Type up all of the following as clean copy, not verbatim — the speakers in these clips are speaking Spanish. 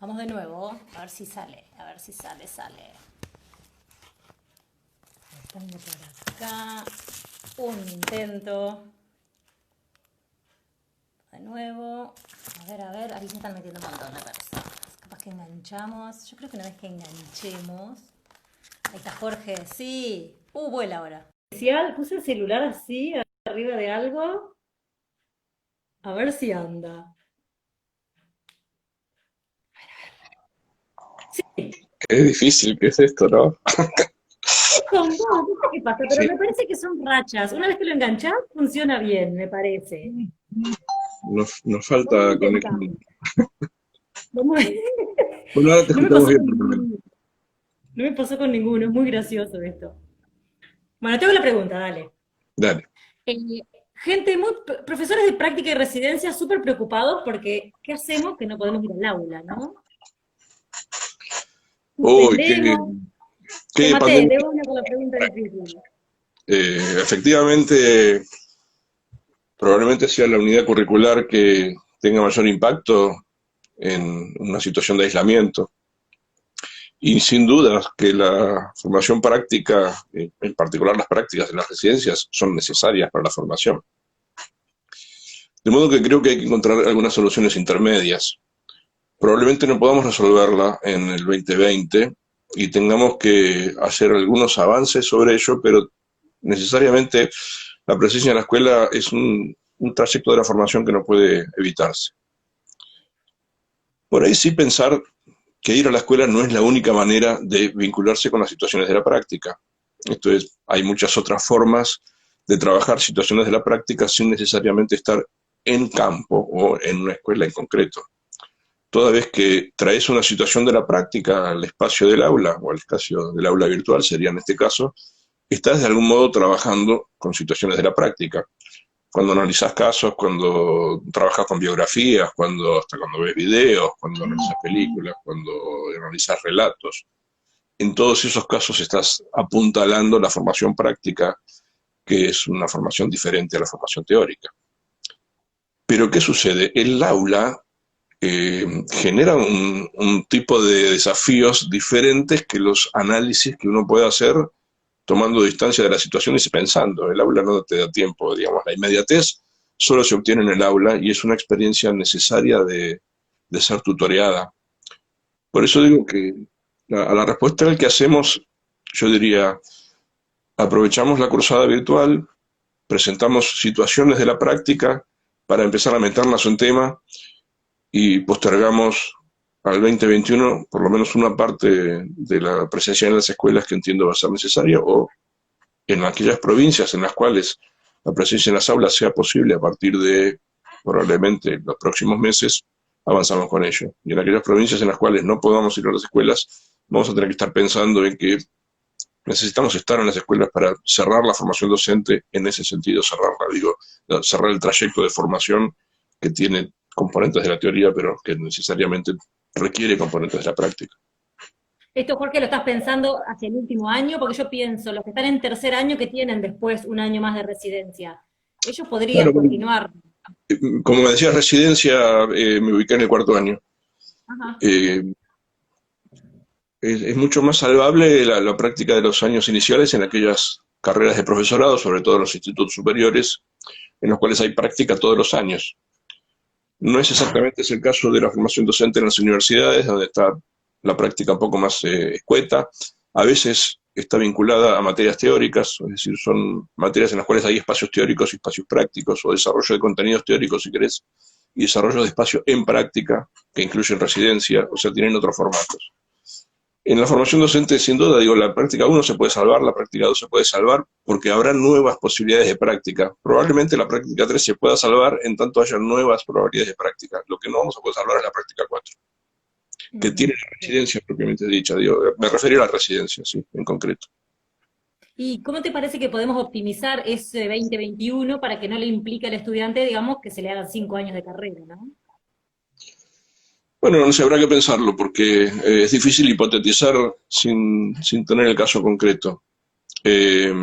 Vamos de nuevo, a ver si sale, a ver si sale. Pongo por acá, un intento. De nuevo, a ver, ahí se están metiendo un montón de personas. Capaz que enganchamos, yo creo que una vez que enganchemos. Ahí está Jorge, sí. Vuela ahora. Especial, puse el celular así, arriba de algo. A ver si anda. Sí, Es difícil, ¿qué es esto, no? con vos, no sé qué pasa, pero Sí, me parece que son rachas. Una vez que lo enganchás, funciona bien, me parece. nos Vamos a falta intentar. conexión. Vamos a- Bueno, ahora te No me escuchamos pasó bien con por lo menos. ninguno. No me pasó con ninguno, es muy gracioso esto. Bueno, te hago la pregunta, dale. Dale. Eh, gente, profesores de práctica y residencia súper preocupados porque ¿qué hacemos que no podemos ir al aula, no? Uy, Suspendemos. Te qué maté, pandemia. de una con la pregunta difícil. Efectivamente, probablemente sea la unidad curricular que tenga mayor impacto en una situación de aislamiento. Y sin duda que la formación práctica, en particular las prácticas de las residencias, son necesarias para la formación. De modo que creo que hay que encontrar algunas soluciones intermedias. Probablemente no podamos resolverla en el 2020 y tengamos que hacer algunos avances sobre ello, pero necesariamente la presencia en la escuela es un trayecto de la formación que no puede evitarse. Por ahí sí pensar que ir a la escuela no es la única manera de vincularse con las situaciones de la práctica. Esto es, hay muchas otras formas de trabajar situaciones de la práctica sin necesariamente estar en campo o en una escuela en concreto. Toda vez que traes una situación de la práctica al espacio del aula, o al espacio del aula virtual sería en este caso, estás de algún modo trabajando con situaciones de la práctica. Cuando analizas casos, cuando trabajas con biografías, hasta cuando ves videos, cuando analizas películas, cuando analizas relatos, en todos esos casos estás apuntalando la formación práctica, que es una formación diferente a la formación teórica. Pero ¿qué sucede? El aula genera un tipo de desafíos diferentes que los análisis que uno puede hacer tomando distancia de las situaciones y pensando. El aula no te da tiempo, digamos, la inmediatez solo se obtiene en el aula y es una experiencia necesaria de ser tutoreada. Por eso digo que a la respuesta del que hacemos, yo diría, aprovechamos la cursada virtual, presentamos situaciones de la práctica para empezar a meternos en tema y postergamos al 2021 por lo menos una parte de la presencia en las escuelas que entiendo va a ser necesaria, o en aquellas provincias en las cuales la presencia en las aulas sea posible a partir de probablemente los próximos meses, avanzamos con ello. Y en aquellas provincias en las cuales no podamos ir a las escuelas, vamos a tener que estar pensando en que necesitamos estar en las escuelas para cerrar la formación docente, en ese sentido cerrarla, digo, cerrar el trayecto de formación que tiene componentes de la teoría, pero que necesariamente requiere componentes de la práctica. Esto, Jorge, lo estás pensando hacia el último año, porque yo pienso, los que están en tercer año que tienen después un año más de residencia, ellos Claro, podrían continuar. como me decía residencia, me ubiqué en el cuarto año. Ajá. Eh, es mucho más salvable la práctica de los años iniciales en aquellas carreras de profesorado, sobre todo en los institutos superiores, en los cuales hay práctica todos los años. No es exactamente ese el caso de la formación docente en las universidades, donde está la práctica un poco más escueta. A veces está vinculada a materias teóricas, es decir, son materias en las cuales hay espacios teóricos y espacios prácticos, o desarrollo de contenidos teóricos, si querés, y desarrollo de espacio en práctica, que incluyen residencia, o sea, tienen otros formatos. En la formación docente, sin duda, digo, la práctica uno se puede salvar, la práctica 2 se puede salvar, porque habrá nuevas posibilidades de práctica. Probablemente la práctica 3 se pueda salvar en tanto haya nuevas probabilidades de práctica. Lo que no vamos a poder salvar es la práctica 4, que tiene Ujú, la sí. residencia propiamente dicha. Digo, me refería a la residencia, sí, en concreto. ¿Y cómo te parece que podemos optimizar ese 2021 para que no le implique al estudiante, digamos, que se le hagan 5 años de carrera, ¿no? Bueno, no sé, habrá que pensarlo, porque es difícil hipotetizar sin tener el caso concreto. Eh,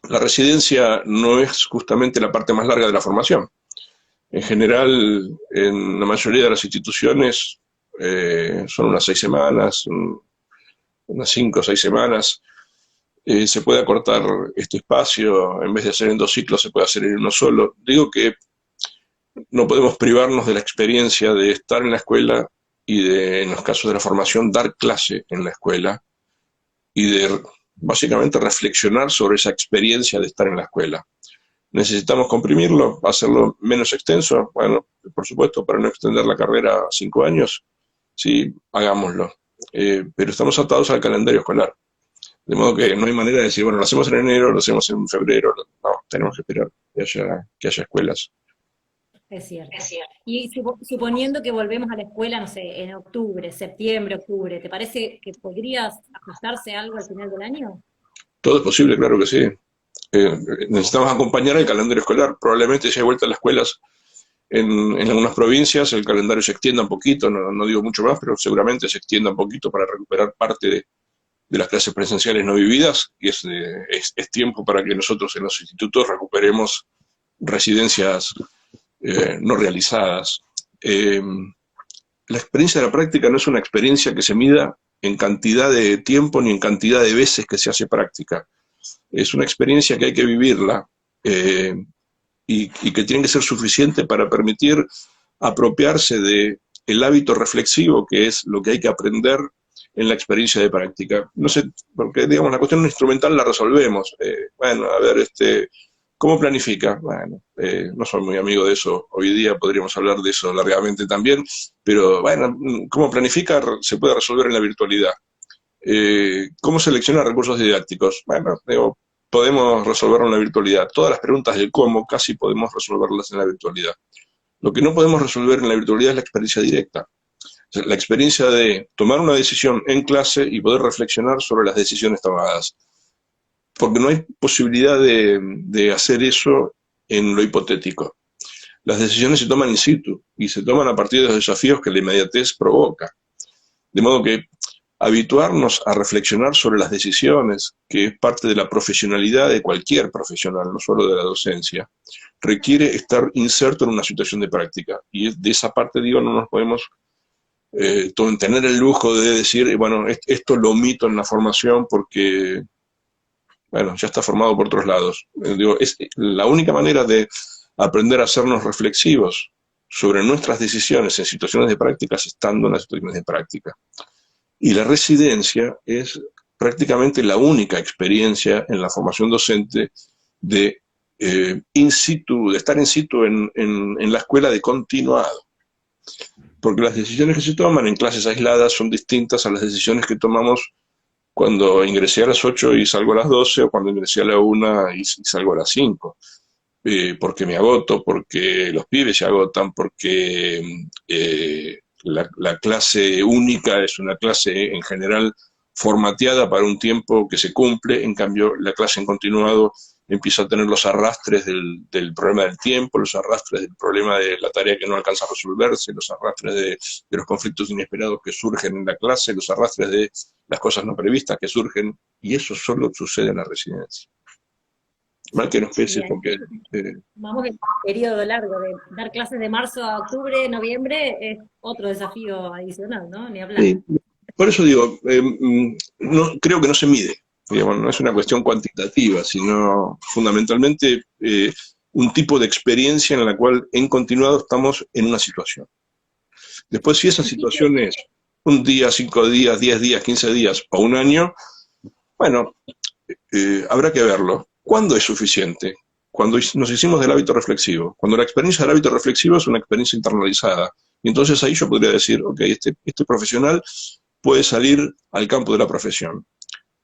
la residencia no es justamente la parte más larga de la formación. En general, en la mayoría de las instituciones, son unas 6 semanas, unas 5 o 6 semanas. Se puede acortar este espacio, en vez de hacer en 2 ciclos, se puede hacer en uno solo. Digo que no podemos privarnos de la experiencia de estar en la escuela y de, en los casos de la formación, dar clase en la escuela y de básicamente reflexionar sobre esa experiencia de estar en la escuela. ¿Necesitamos comprimirlo, hacerlo menos extenso? Bueno, por supuesto, para no extender la carrera a 5 años, sí, hagámoslo. Pero estamos atados al calendario escolar. De modo que no hay manera de decir, bueno, lo hacemos en enero, lo hacemos en febrero. No, tenemos que esperar que haya escuelas. Es cierto. Y suponiendo que volvemos a la escuela, no sé, en octubre, septiembre, octubre, ¿te parece que podrías ajustarse algo al final del año? Todo es posible, claro que sí. Necesitamos acompañar el calendario escolar. Probablemente si hay vuelta a las escuelas en algunas provincias, el calendario se extienda un poquito, no digo mucho más, pero seguramente se extienda un poquito para recuperar parte de las clases presenciales no vividas, y es tiempo para que nosotros en los institutos recuperemos residencias no realizadas. La experiencia de la práctica no es una experiencia que se mida en cantidad de tiempo ni en cantidad de veces que se hace práctica. Es una experiencia que hay que vivirla, y que tiene que ser suficiente para permitir apropiarse de el hábito reflexivo, que es lo que hay que aprender en la experiencia de práctica. No sé, porque digamos, la cuestión instrumental la resolvemos. Bueno, a ver, ¿cómo planifica? Bueno, no soy muy amigo de eso. Hoy día podríamos hablar de eso largamente también, pero bueno, ¿cómo planifica? Se puede resolver en la virtualidad. ¿Cómo seleccionar recursos didácticos? Bueno, digo, podemos resolverlo en la virtualidad. Todas las preguntas del cómo casi podemos resolverlas en la virtualidad. Lo que no podemos resolver en la virtualidad es la experiencia directa. O sea, la experiencia de tomar una decisión en clase y poder reflexionar sobre las decisiones tomadas. Porque no hay posibilidad de hacer eso en lo hipotético. Las decisiones se toman in situ y se toman a partir de los desafíos que la inmediatez provoca. De modo que habituarnos a reflexionar sobre las decisiones, que es parte de la profesionalidad de cualquier profesional, no solo de la docencia, requiere estar inserto en una situación de práctica. Y de esa parte, digo, no nos podemos tener el lujo de decir, bueno, esto lo omito en la formación porque, bueno, ya está formado por otros lados. Digo, es la única manera de aprender a hacernos reflexivos sobre nuestras decisiones en situaciones de práctica es estando en las situaciones de práctica. Y la residencia es prácticamente la única experiencia en la formación docente de in situ, de estar in situ en la escuela de continuado. Porque las decisiones que se toman en clases aisladas son distintas a las decisiones que tomamos cuando ingresé a las 8 y salgo a las 12, o cuando ingresé a la 1 y salgo a las 5. Porque me agoto, porque los pibes se agotan, porque la clase única es una clase en general formateada para un tiempo que se cumple. En cambio la clase en continuado empieza a tener los arrastres del problema del tiempo, los arrastres del problema de la tarea que no alcanza a resolverse, los arrastres de los conflictos inesperados que surgen en la clase, los arrastres de las cosas no previstas que surgen, y eso solo sucede en la residencia. Mal que nos pese, Y ahí porque vamos el periodo largo de dar clases de marzo a octubre, noviembre, es otro desafío adicional, ¿no? Ni hablar. sí, por eso digo, no, creo que no se mide, digamos, no es una cuestión cuantitativa, sino fundamentalmente un tipo de experiencia en la cual en continuado estamos en una situación. Después, si esa Dijiste, situación es un día, 5 días, 10 días, 15 días o un año, bueno, habrá que verlo. ¿Cuándo es suficiente? Cuando nos hicimos del hábito reflexivo. Cuando la experiencia del hábito reflexivo es una experiencia internalizada. Y entonces ahí yo podría decir, ok, este profesional puede salir al campo de la profesión.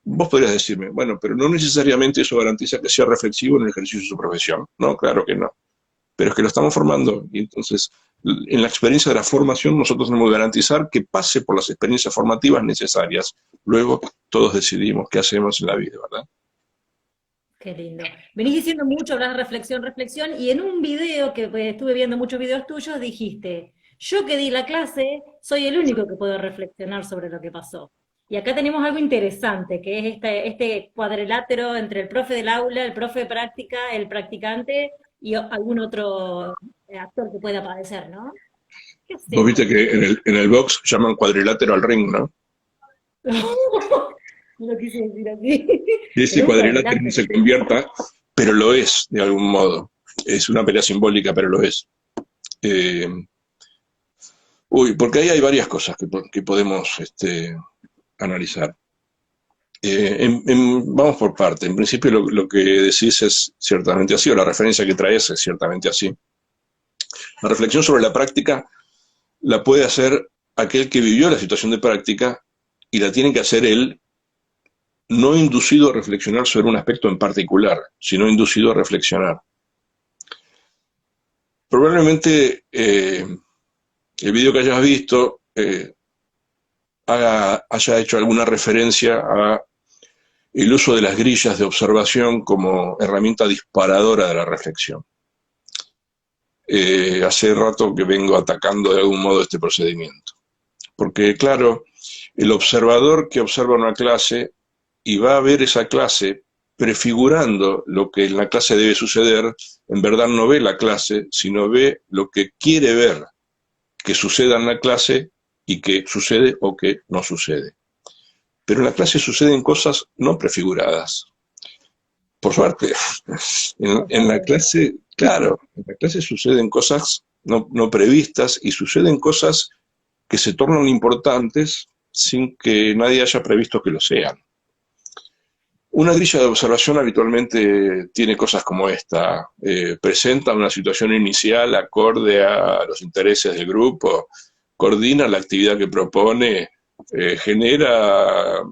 Vos podrías decirme, bueno, pero no necesariamente eso garantiza que sea reflexivo en el ejercicio de su profesión. No, claro que no. Pero es que lo estamos formando, y entonces en la experiencia de la formación nosotros tenemos que garantizar que pase por las experiencias formativas necesarias. Luego todos decidimos qué hacemos en la vida, ¿verdad? qué lindo. Venís diciendo mucho, hablas de reflexión, reflexión, y en un video que estuve viendo muchos videos tuyos dijiste, yo que di la clase, soy el único que puedo reflexionar sobre lo que pasó. Y acá tenemos algo interesante, que es este cuadrilátero entre el profe del aula, el profe de práctica, el practicante y algún otro actor que pueda aparecer, ¿no? ¿Qué Vos hacemos? viste que en el box llaman cuadrilátero al ring, ¿no? No lo quise decir así. Que Pero ese es cuadrilátero no cuadrilátero. se convierta, pero lo es, de algún modo. Es una pelea simbólica, pero lo es. Eh, porque ahí hay varias cosas que podemos analizar. Vamos por parte. En principio lo que decís es ciertamente así, o la referencia que traes es ciertamente así. La reflexión sobre la práctica la puede hacer aquel que vivió la situación de práctica y la tiene que hacer él, no inducido a reflexionar sobre un aspecto en particular, sino inducido a reflexionar. Probablemente el video que hayas visto haya hecho alguna referencia a el uso de las grillas de observación como herramienta disparadora de la reflexión. Hace rato que vengo atacando de algún modo este procedimiento. Porque, claro, el observador que observa una clase y va a ver esa clase prefigurando lo que en la clase debe suceder, en verdad no ve la clase, sino ve lo que quiere ver que suceda en la clase y que sucede o que no sucede. Pero en la clase suceden cosas no prefiguradas. Por suerte, Por en la suerte. clase, claro, en la clase suceden cosas no previstas y suceden cosas que se tornan importantes sin que nadie haya previsto que lo sean. Una grilla de observación habitualmente tiene cosas como esta. Presenta una situación inicial acorde a los intereses del grupo, coordina la actividad que propone, genera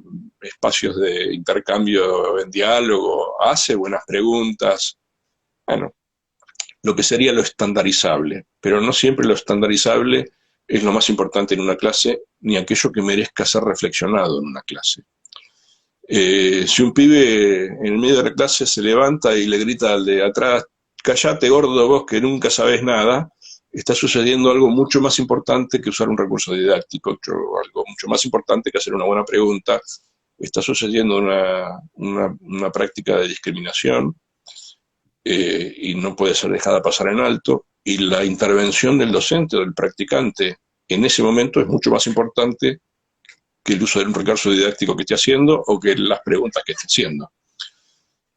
espacios de intercambio en diálogo, hace buenas preguntas. Bueno, lo que sería lo estandarizable, pero no siempre lo estandarizable es lo más importante en una clase, ni aquello que merezca ser reflexionado en una clase. Si un pibe en el medio de la clase se levanta y le grita al de atrás, callate gordo vos que nunca sabés nada, está sucediendo algo mucho más importante que usar un recurso didáctico, algo mucho más importante que hacer una buena pregunta, está sucediendo una práctica de discriminación y no puede ser dejada pasar en alto, y la intervención del docente o del practicante en ese momento es mucho más importante que el uso de un recurso didáctico que esté haciendo o que las preguntas que esté haciendo.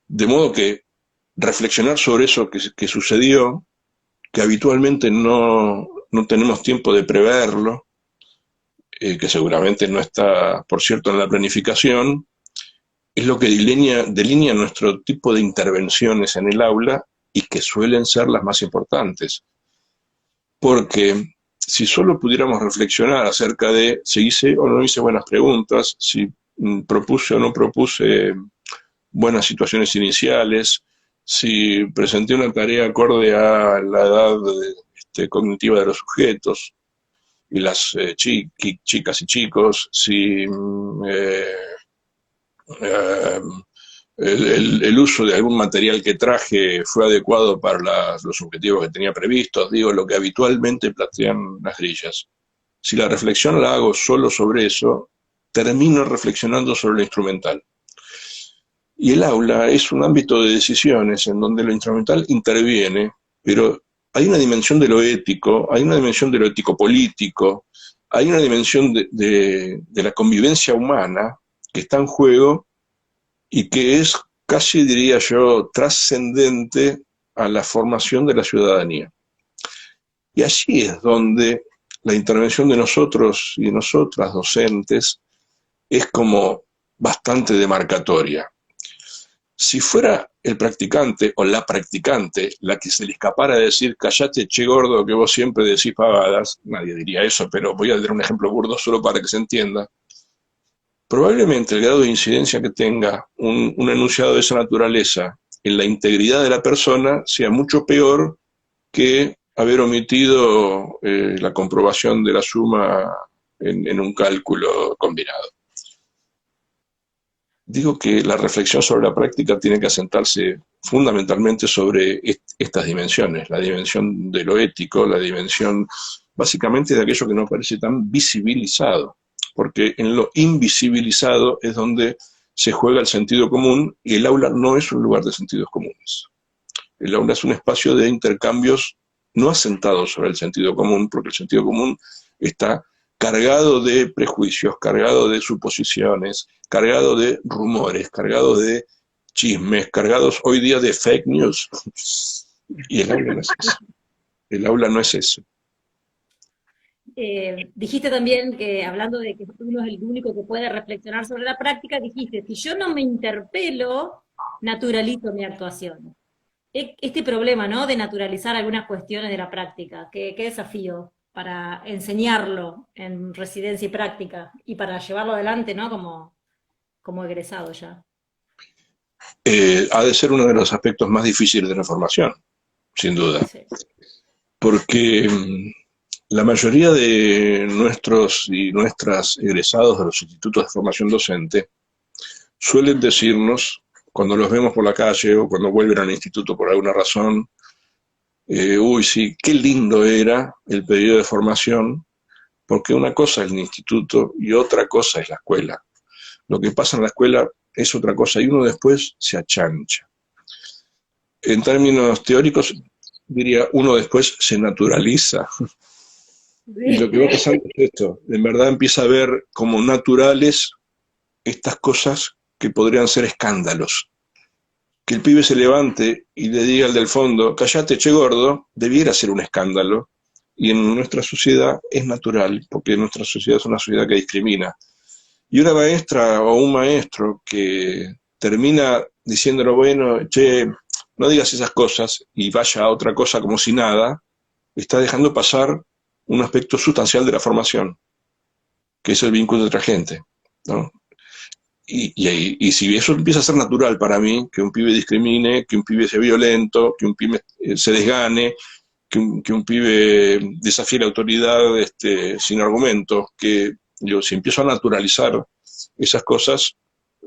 De modo que reflexionar sobre eso que sucedió, que habitualmente no tenemos tiempo de preverlo, que seguramente no está, por cierto, en la planificación, es lo que delinea nuestro tipo de intervenciones en el aula y que suelen ser las más importantes. Porque si solo pudiéramos reflexionar acerca de si hice o no hice buenas preguntas, si propuse o no propuse buenas situaciones iniciales, si presenté una tarea acorde a la edad cognitiva de los sujetos y las chicas y chicos, si eh, el uso de algún material que traje fue adecuado para los objetivos que tenía previstos, digo, lo que habitualmente plantean las grillas. Si la reflexión la hago solo sobre eso, termino reflexionando sobre lo instrumental. Y el aula es un ámbito de decisiones en donde lo instrumental interviene, pero hay una dimensión de lo ético, hay una dimensión de lo ético-político, hay una dimensión de la convivencia humana que está en juego y que es casi, diría yo, trascendente a la formación de la ciudadanía. Y allí es donde la intervención de nosotros y de nosotras, docentes, es como bastante demarcatoria. Si fuera el practicante o la practicante la que se le escapara de decir callate che gordo que vos siempre decís pavadas, nadie diría eso, pero voy a dar un ejemplo burdo solo para que se entienda, probablemente el grado de incidencia que tenga un enunciado de esa naturaleza en la integridad de la persona sea mucho peor que haber omitido la comprobación de la suma en un cálculo combinado. Digo que la reflexión sobre la práctica tiene que asentarse fundamentalmente sobre estas dimensiones, la dimensión de lo ético, la dimensión básicamente de aquello que no parece tan visibilizado, porque en lo invisibilizado es donde se juega el sentido común y el aula no es un lugar de sentidos comunes. El aula es un espacio de intercambios no asentado sobre el sentido común, porque el sentido común está cargado de prejuicios, cargado de suposiciones, cargado de rumores, cargado de chismes, cargados hoy día de fake news. Y el aula no es eso. El aula no es eso. Dijiste también que, hablando de que uno es el único que puede reflexionar sobre la práctica, dijiste, si yo no me interpelo, naturalizo mi actuación. Este problema, ¿no? De naturalizar algunas cuestiones de la práctica, qué desafío para enseñarlo en residencia y práctica y para llevarlo adelante, ¿no? Como egresado ya. Ha de ser uno de los aspectos más difíciles de la formación, sin duda, Sí. porque la mayoría de nuestros y nuestras egresados de los institutos de formación docente suelen decirnos, cuando los vemos por la calle o cuando vuelven al instituto por alguna razón, uy, sí, qué lindo era el periodo de formación, porque una cosa es el instituto y otra cosa es la escuela. Lo que pasa en la escuela es otra cosa y uno después se achancha. En términos teóricos, diría, uno después se naturaliza. Y lo que va pasando es esto, en verdad empieza a ver como naturales estas cosas que podrían ser escándalos. Que el pibe se levante y le diga al del fondo, callate, che gordo, debiera ser un escándalo. Y en nuestra sociedad es natural, porque nuestra sociedad es una sociedad que discrimina. Y una maestra o un maestro que termina diciéndolo, bueno, che, no digas esas cosas y vaya a otra cosa como si nada, está dejando pasar un aspecto sustancial de la formación, que es el vínculo entre gente, ¿no? Y si eso empieza a ser natural para mí, que un pibe discrimine, que un pibe sea violento, que un pibe se desgane, que un pibe desafíe la autoridad sin argumentos, que yo, si empiezo a naturalizar esas cosas,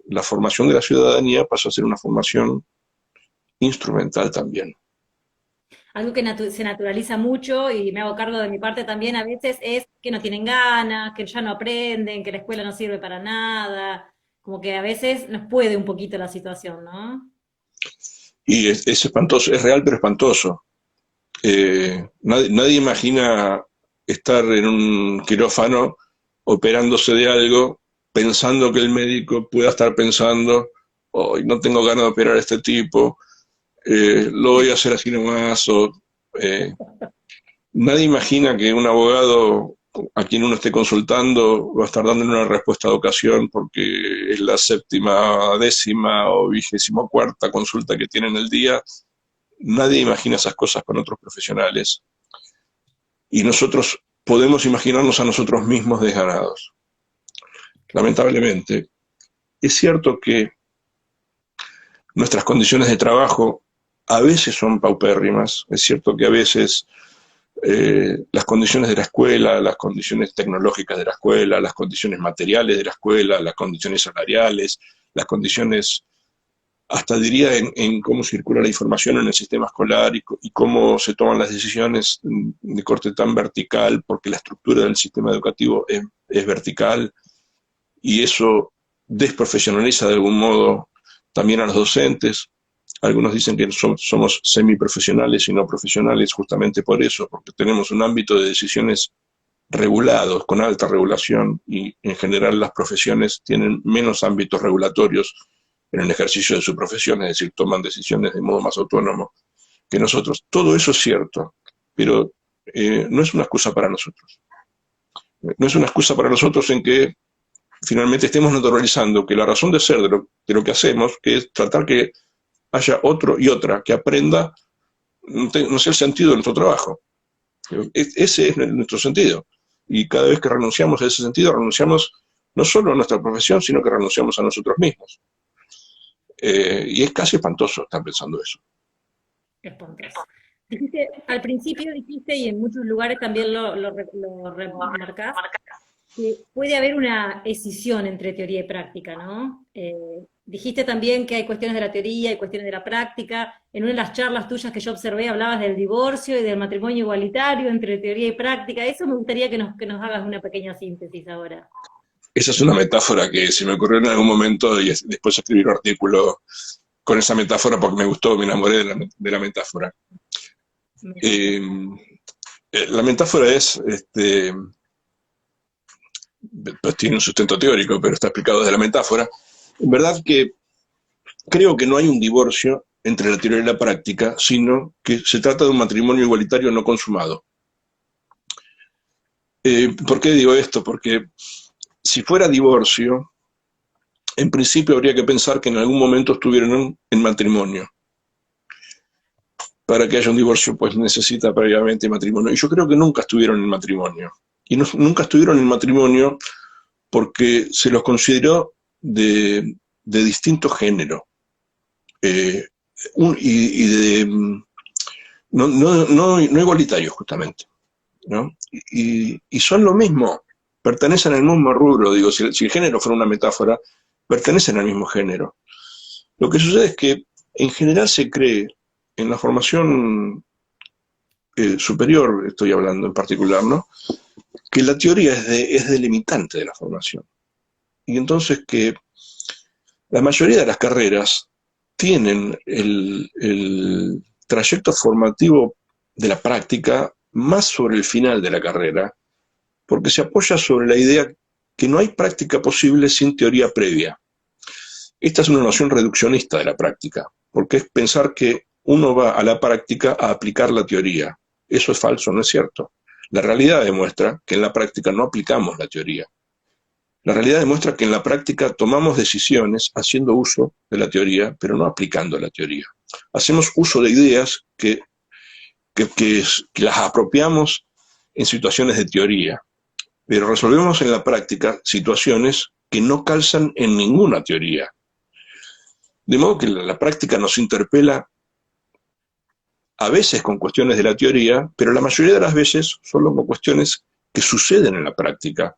la formación de la ciudadanía pasa a ser una formación instrumental también. Algo que se naturaliza mucho y me hago cargo de mi parte también a veces es que no tienen ganas, que ya no aprenden, que la escuela no sirve para nada, como que a veces nos puede un poquito la situación, ¿no? Y es espantoso, es real pero espantoso. Nadie imagina estar en un quirófano operándose de algo, pensando que el médico pueda estar pensando, hoy no tengo ganas de operar a este tipo, lo voy a hacer así nomás, eh, nadie imagina que un abogado a quien uno esté consultando va a estar dándole una respuesta de ocasión porque es la séptima, décima o 24ª consulta que tiene en el día. Nadie imagina esas cosas con otros profesionales. Y nosotros podemos imaginarnos a nosotros mismos desganados. Lamentablemente, es cierto que nuestras condiciones de trabajo a veces son paupérrimas, es cierto que a veces las condiciones de la escuela, las condiciones tecnológicas de la escuela, las condiciones materiales de la escuela, las condiciones salariales, las condiciones, hasta diría, en cómo circula la información en el sistema escolar y cómo se toman las decisiones de corte tan vertical, porque la estructura del sistema educativo es vertical y eso desprofesionaliza de algún modo también a los docentes. Algunos dicen que somos semiprofesionales y no profesionales justamente por eso, porque tenemos un ámbito de decisiones regulados, con alta regulación, y en general las profesiones tienen menos ámbitos regulatorios en el ejercicio de su profesión, es decir, toman decisiones de modo más autónomo que nosotros. Todo eso es cierto, pero no es una excusa para nosotros. No es una excusa para nosotros en que finalmente estemos naturalizando que la razón de ser de lo que hacemos, que es tratar que haya otro y otra que aprenda, no sé el sentido de nuestro trabajo. Ese es nuestro sentido. Y cada vez que renunciamos a ese sentido, renunciamos no solo a nuestra profesión, sino que renunciamos a nosotros mismos. Y es casi espantoso estar pensando eso. Espantoso. Dijiste, al principio dijiste, y en muchos lugares también lo remarcás, que puede haber una escisión entre teoría y práctica, ¿no? Dijiste también que hay cuestiones de la teoría y cuestiones de la práctica. En una de las charlas tuyas que yo observé hablabas del divorcio y del matrimonio igualitario entre teoría y práctica. Eso me gustaría que nos hagas una pequeña síntesis ahora. Esa es una metáfora que se me ocurrió en algún momento y después escribí un artículo con esa metáfora porque me gustó, me enamoré de la metáfora. Mira. Eh, la metáfora es, pues tiene un sustento teórico, pero está explicado desde la metáfora. En verdad que creo que no hay un divorcio entre la teoría y la práctica, sino que se trata de un matrimonio igualitario no consumado. ¿Por qué digo esto? Porque si fuera divorcio, en principio habría que pensar que en algún momento estuvieron en matrimonio. Para que haya un divorcio, pues necesita previamente matrimonio. Y yo creo que nunca estuvieron en matrimonio. Y no, nunca estuvieron en matrimonio porque se los consideró de distinto género. Eh, y de, no igualitarios, justamente. ¿No? Y son lo mismo, pertenecen al mismo rubro. Digo, si el género fuera una metáfora, pertenecen al mismo género. Lo que sucede es que en general se cree en la formación superior, estoy hablando en particular, ¿no? Que la teoría es delimitante de la formación. Y entonces que la mayoría de las carreras tienen el trayecto formativo de la práctica más sobre el final de la carrera, porque se apoya sobre la idea que no hay práctica posible sin teoría previa. Esta es una noción reduccionista de la práctica, porque es pensar que uno va a la práctica a aplicar la teoría. Eso es falso, no es cierto. La realidad demuestra que en la práctica no aplicamos la teoría. La realidad demuestra que en la práctica tomamos decisiones haciendo uso de la teoría, pero no aplicando la teoría. Hacemos uso de ideas que las apropiamos en situaciones de teoría, pero resolvemos en la práctica situaciones que no calzan en ninguna teoría. De modo que la práctica nos interpela a veces con cuestiones de la teoría, pero la mayoría de las veces solo con cuestiones que suceden en la práctica.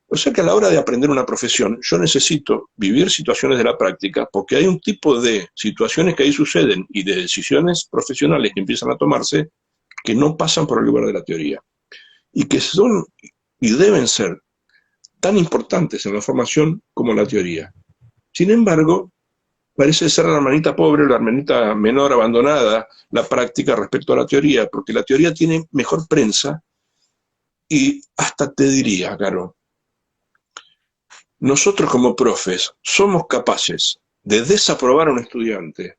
O sea que a la hora de aprender una profesión, yo necesito vivir situaciones de la práctica porque hay un tipo de situaciones que ahí suceden y de decisiones profesionales que empiezan a tomarse que no pasan por el lugar de la teoría y que son y deben ser tan importantes en la formación como la teoría. Sin embargo, parece ser la hermanita pobre, la hermanita menor abandonada, la práctica respecto a la teoría, porque la teoría tiene mejor prensa y hasta te diría, Caro, nosotros como profes somos capaces de desaprobar a un estudiante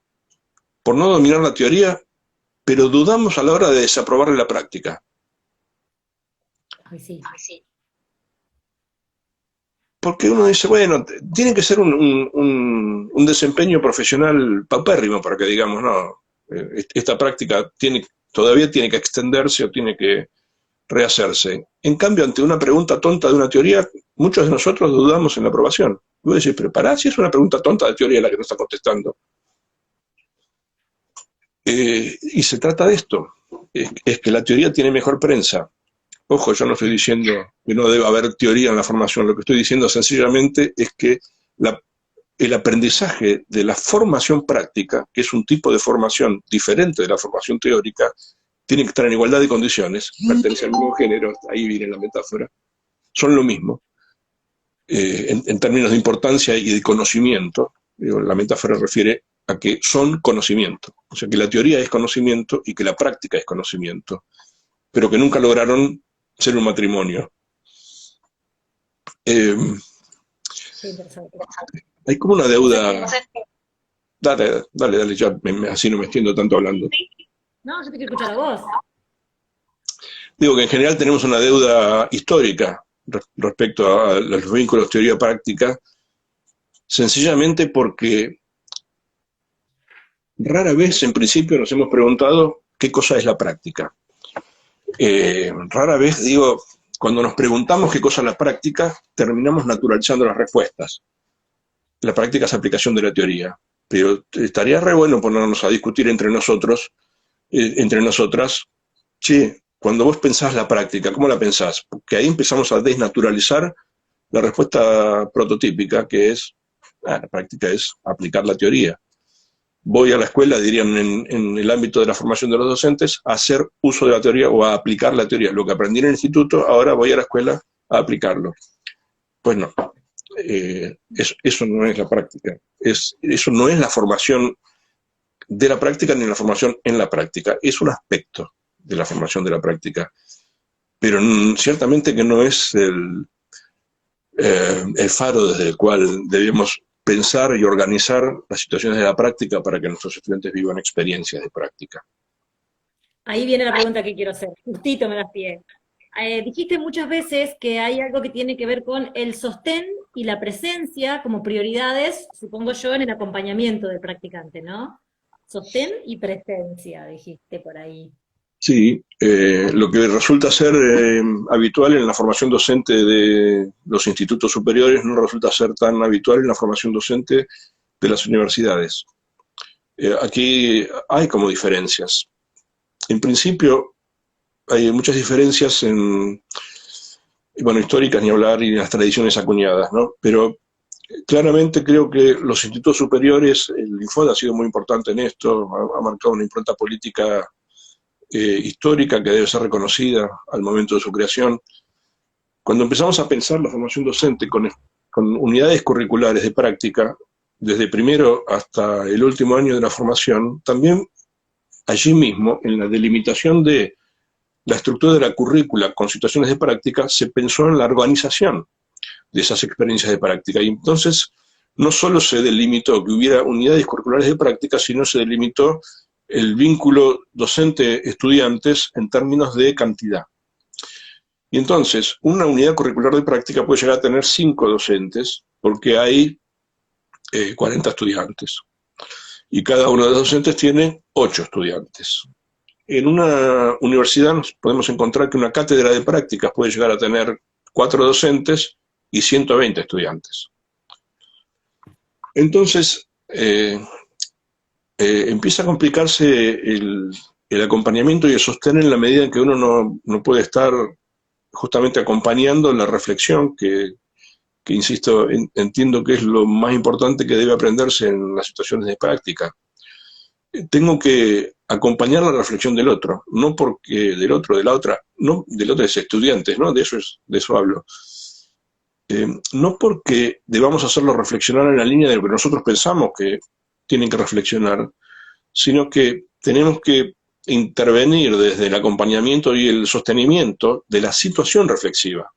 por no dominar la teoría, pero dudamos a la hora de desaprobarle la práctica. Ay, sí. Porque uno dice, bueno, tiene que ser un desempeño profesional paupérrimo para que digamos, no, esta práctica todavía tiene que extenderse o tiene que rehacerse. En cambio, ante una pregunta tonta de una teoría, muchos de nosotros dudamos en la aprobación. Y vos decís, pero pará, si es una pregunta tonta de teoría la que nos está contestando. Y se trata de esto, es que la teoría tiene mejor prensa. Ojo, yo no estoy diciendo que no deba haber teoría en la formación, lo que estoy diciendo sencillamente es que el aprendizaje de la formación práctica, que es un tipo de formación diferente de la formación teórica, tiene que estar en igualdad de condiciones, pertenece al mismo género, ahí viene la metáfora, son lo mismo, en términos de importancia y de conocimiento. La metáfora refiere a que son conocimiento, o sea que la teoría es conocimiento y que la práctica es conocimiento, pero que nunca lograron ser un matrimonio. Eh, Qué interesante. Hay como una O sea deuda. que, Dale, ya así no me extiendo tanto hablando. no, yo te quiero escuchar a vos. Digo que en general tenemos una deuda histórica respecto a los vínculos teoría-práctica, sencillamente porque rara vez en principio nos hemos preguntado qué cosa es la práctica. Rara vez, digo, cuando nos preguntamos qué cosa es la práctica, terminamos naturalizando las respuestas. La práctica es aplicación de la teoría, pero estaría re bueno ponernos a discutir entre nosotros, entre nosotras, che, cuando vos pensás la práctica, ¿cómo la pensás? Porque ahí empezamos a desnaturalizar la respuesta prototípica, que es, la práctica es aplicar la teoría. Voy a la escuela, dirían en el ámbito de la formación de los docentes, a hacer uso de la teoría o a aplicar la teoría. Lo que aprendí en el instituto, ahora voy a la escuela a aplicarlo. Pues no, eso no es la práctica, eso no es la formación de la práctica ni la formación en la práctica. Es un aspecto de la formación de la práctica, pero ciertamente que no es el faro desde el cual debemos pensar y organizar las situaciones de la práctica para que nuestros estudiantes vivan experiencias de práctica. Ahí viene la pregunta que quiero hacer, justito me das pie. Dijiste muchas veces que hay algo que tiene que ver con el sostén y la presencia como prioridades, supongo yo, en el acompañamiento del practicante, ¿no? Sostén y presencia, dijiste por ahí. Sí, lo que resulta ser habitual en la formación docente de los institutos superiores no resulta ser tan habitual en la formación docente de las universidades. Aquí hay como diferencias. En principio, hay muchas diferencias bueno, históricas ni hablar, y en las tradiciones acuñadas, ¿no? Pero claramente creo que los institutos superiores, el INFOD ha sido muy importante en esto, ha marcado una impronta política histórica que debe ser reconocida al momento de su creación. Cuando empezamos a pensar la formación docente con unidades curriculares de práctica, desde primero hasta el último año de la formación, también allí mismo, en la delimitación de la estructura de la currícula con situaciones de práctica, se pensó en la organización de esas experiencias de práctica. Y entonces no solo se delimitó que hubiera unidades curriculares de práctica, sino se delimitó el vínculo docente-estudiantes en términos de cantidad. Y entonces, una unidad curricular de práctica puede llegar a tener 5 docentes, porque hay 40 estudiantes. Y cada uno de los docentes tiene 8 estudiantes. En una universidad nos podemos encontrar que una cátedra de prácticas puede llegar a tener 4 docentes y 120 estudiantes. Entonces, empieza a complicarse el acompañamiento y el sostén en la medida en que uno no puede estar justamente acompañando la reflexión que insisto, entiendo que es lo más importante que debe aprenderse en las situaciones de práctica. Tengo que acompañar la reflexión del otro, no porque del otro, de la otra, no del otro es estudiantes, ¿no? De eso hablo. No porque debamos hacerlo reflexionar en la línea de lo que nosotros pensamos que tienen que reflexionar, sino que tenemos que intervenir desde el acompañamiento y el sostenimiento de la situación reflexiva,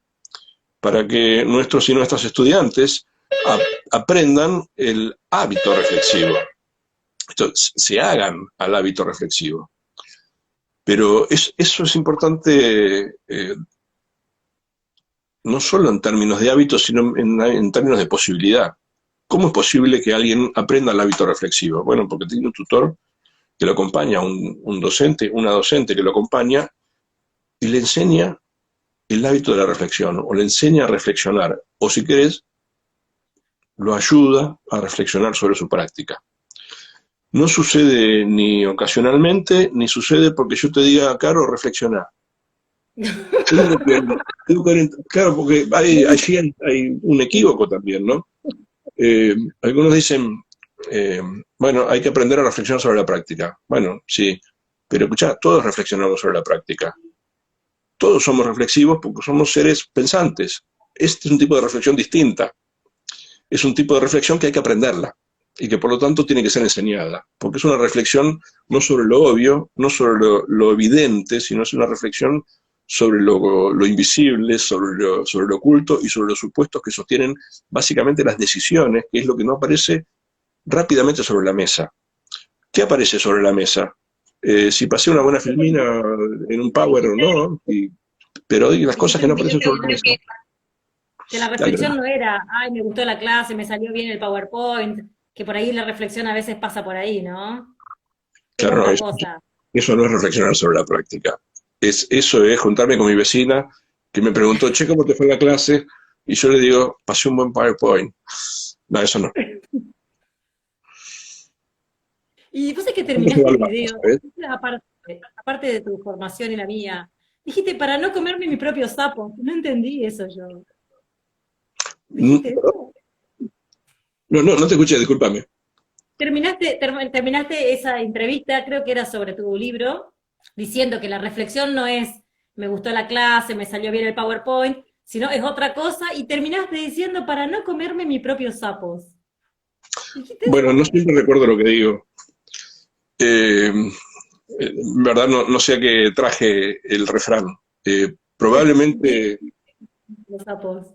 para que nuestros y nuestras estudiantes aprendan el hábito reflexivo. Entonces, se hagan al hábito reflexivo. Pero eso es importante no solo en términos de hábito, sino en términos de posibilidad. ¿Cómo es posible que alguien aprenda el hábito reflexivo? Bueno, porque tiene un tutor que lo acompaña, un docente, una docente que lo acompaña y le enseña el hábito de la reflexión, o le enseña a reflexionar, o si querés, lo ayuda a reflexionar sobre su práctica. No sucede ni ocasionalmente, ni sucede porque yo te diga, Caro, reflexiona. Claro, porque allí hay un equívoco también, ¿no? Algunos dicen, bueno, hay que aprender a reflexionar sobre la práctica. Bueno, sí, pero escuchá, todos reflexionamos sobre la práctica. Todos somos reflexivos porque somos seres pensantes. Este es un tipo de reflexión distinta. Es un tipo de reflexión que hay que aprenderla y que por lo tanto tiene que ser enseñada, porque es una reflexión no sobre lo obvio, no sobre lo evidente, sino es una reflexión sobre lo invisible, sobre lo oculto y sobre los supuestos que sostienen básicamente las decisiones, que es lo que no aparece rápidamente sobre la mesa. ¿Qué aparece sobre la mesa? Si pasé una buena filmina en un power o no, pero hay las cosas que no aparecen sobre la mesa. Que la reflexión no era, ay, me gustó la clase, me salió bien el PowerPoint, que por ahí la reflexión a veces pasa por ahí, ¿no? Es Claro, no, otra cosa. eso no es reflexionar sobre la práctica. Eso es juntarme con mi vecina que me preguntó, che, ¿cómo te fue la clase? Y yo le digo, pasé un buen PowerPoint. No, eso no. Y después es que ¿Cómo se terminaste el evalúa? video, ¿Sabes? aparte de tu formación y la mía, dijiste, para no comerme mi propio sapo. No entendí eso yo. ¿Dijiste eso? No te escuché, discúlpame. Terminaste esa entrevista, creo que era sobre tu libro, diciendo que la reflexión no es me gustó la clase, me salió bien el PowerPoint, sino es otra cosa, y terminaste diciendo para no comerme mis propios sapos. ¿Dijiste Bueno, no eso? siempre recuerdo lo que digo. Eh, en verdad no sé a qué traje el refrán. Probablemente, Los sapos.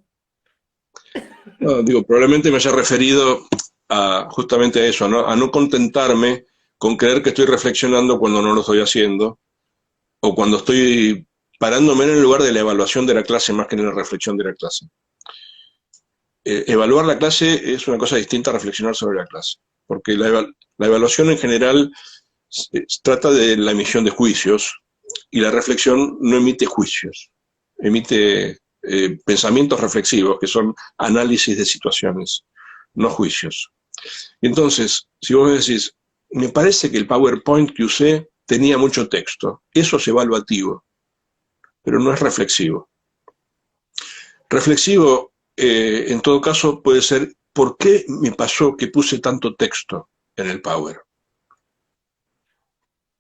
no, digo, probablemente me haya referido a justamente a eso, a no contentarme con creer que estoy reflexionando cuando no lo estoy haciendo, o cuando estoy parándome en el lugar de la evaluación de la clase más que en la reflexión de la clase. Evaluar la clase es una cosa distinta a reflexionar sobre la clase, porque la evaluación en general trata de la emisión de juicios y la reflexión no emite juicios, emite pensamientos reflexivos, que son análisis de situaciones, no juicios. Y entonces, si vos me decís, me parece que el PowerPoint que usé tenía mucho texto, eso es evaluativo, pero no es reflexivo. Reflexivo, en todo caso, puede ser ¿por qué me pasó que puse tanto texto en el Power?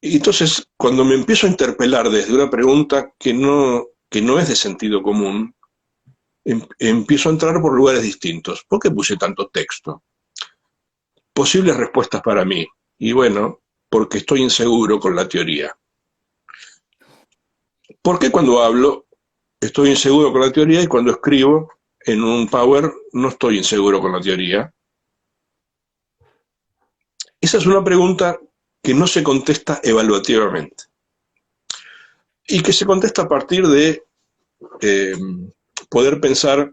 Y entonces, cuando me empiezo a interpelar desde una pregunta que no es de sentido común, empiezo a entrar por lugares distintos. ¿Por qué puse tanto texto? Posibles respuestas para mí. Y bueno, porque estoy inseguro con la teoría. ¿Por qué cuando hablo estoy inseguro con la teoría y cuando escribo en un Power no estoy inseguro con la teoría? Esa es una pregunta que no se contesta evaluativamente y que se contesta a partir de eh, poder pensar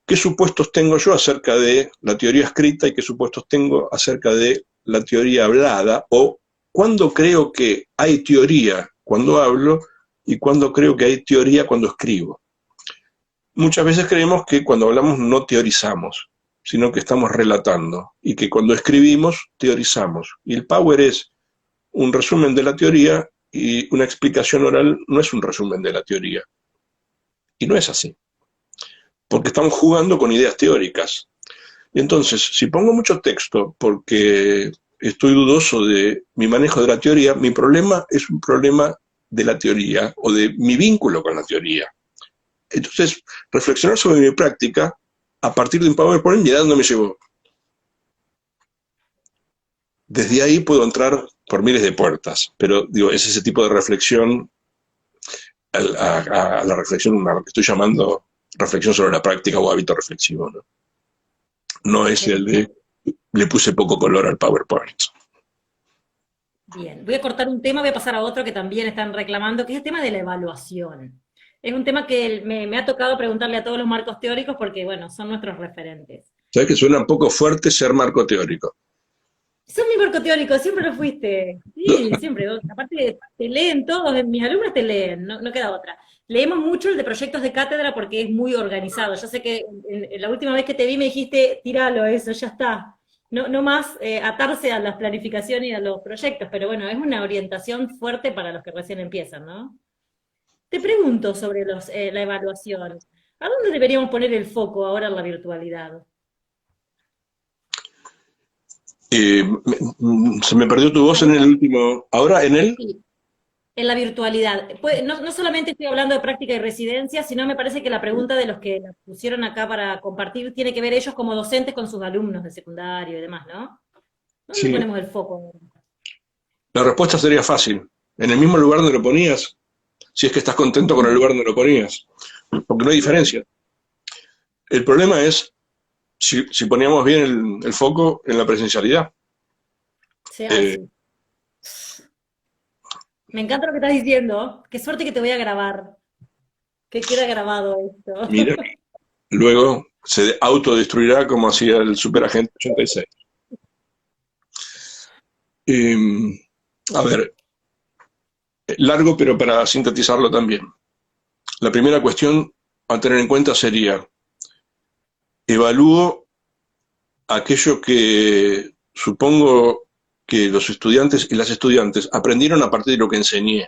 qué supuestos tengo yo acerca de la teoría escrita y qué supuestos tengo acerca de la teoría hablada, o cuándo creo que hay teoría cuando hablo y cuándo creo que hay teoría cuando escribo. Muchas veces creemos que cuando hablamos no teorizamos, sino que estamos relatando, y que cuando escribimos teorizamos. Y el Power es un resumen de la teoría y una explicación oral no es un resumen de la teoría. Y no es así, porque estamos jugando con ideas teóricas. Y entonces, si pongo mucho texto porque estoy dudoso de mi manejo de la teoría, mi problema es un problema de la teoría o de mi vínculo con la teoría. Entonces, reflexionar sobre mi práctica a partir de un PowerPoint, mirá dónde me llevó. Desde ahí puedo entrar por miles de puertas, pero digo, es ese tipo de reflexión a la reflexión, a lo que estoy llamando reflexión sobre la práctica o hábito reflexivo, ¿no? No es el Perfecto. de le puse poco color al PowerPoint. Bien, voy a cortar un tema, voy a pasar a otro que también están reclamando, que es el tema de la evaluación. Es un tema que me ha tocado preguntarle a todos los marcos teóricos porque, bueno, son nuestros referentes. ¿Sabes que suena un poco fuerte ser marco teórico? Sos mi marco teórico, siempre lo fuiste. Sí, siempre. Aparte, te leen todos, mis alumnos te leen, no queda otra. Leemos mucho el de proyectos de cátedra porque es muy organizado. Yo sé que en la última vez que te vi me dijiste, tíralo eso, ya está. No más atarse a las planificaciones y a los proyectos, pero bueno, es una orientación fuerte para los que recién empiezan, ¿no? Te pregunto sobre la evaluación. ¿A dónde deberíamos poner el foco ahora en la virtualidad? Se me perdió tu voz en el último. Ahora en el. Sí. En la virtualidad. No solamente estoy hablando de práctica y residencia, sino me parece que la pregunta de los que la pusieron acá para compartir tiene que ver ellos como docentes con sus alumnos de secundario y demás, ¿no? ¿Dónde Sí, ponemos el foco? la respuesta sería fácil. En el mismo lugar donde lo ponías, si es que estás contento con el lugar donde lo ponías, porque no hay Bien, diferencia. El problema es si poníamos bien el foco en la presencialidad. se Eh, hace. Me encanta lo que estás diciendo. Qué suerte que te voy a grabar. Que queda grabado esto. Mira, luego se autodestruirá como hacía el superagente 86. Eh, a ver, largo pero para sintetizarlo también. La primera cuestión a tener en cuenta sería, evalúo aquello que supongo que los estudiantes y las estudiantes aprendieron a partir de lo que enseñé.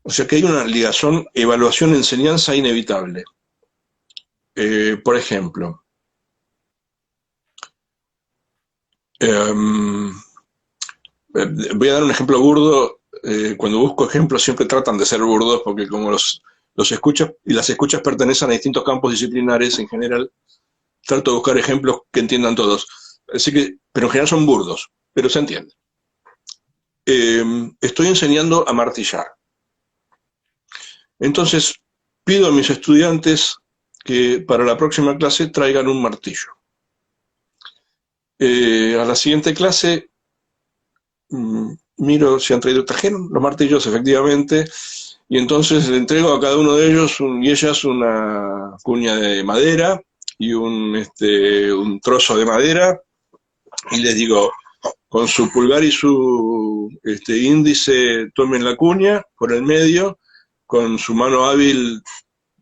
O sea que hay una ligación evaluación-enseñanza inevitable. Por ejemplo, eh, voy a dar un ejemplo burdo. Cuando busco ejemplos siempre tratan de ser burdos porque como los escuchas y las escuchas pertenecen a distintos campos disciplinares en general, trato de buscar ejemplos que entiendan todos. Así que, pero en general son burdos. pero se entiende. Estoy enseñando a martillar. Entonces, pido a mis estudiantes que para la próxima clase traigan un martillo. A la siguiente clase, miro si han trajeron los martillos efectivamente, y entonces le entrego a cada uno de ellos y ellas una cuña de madera y un trozo de madera, y les digo, con su pulgar y su índice tomen la cuña por el medio, con su mano hábil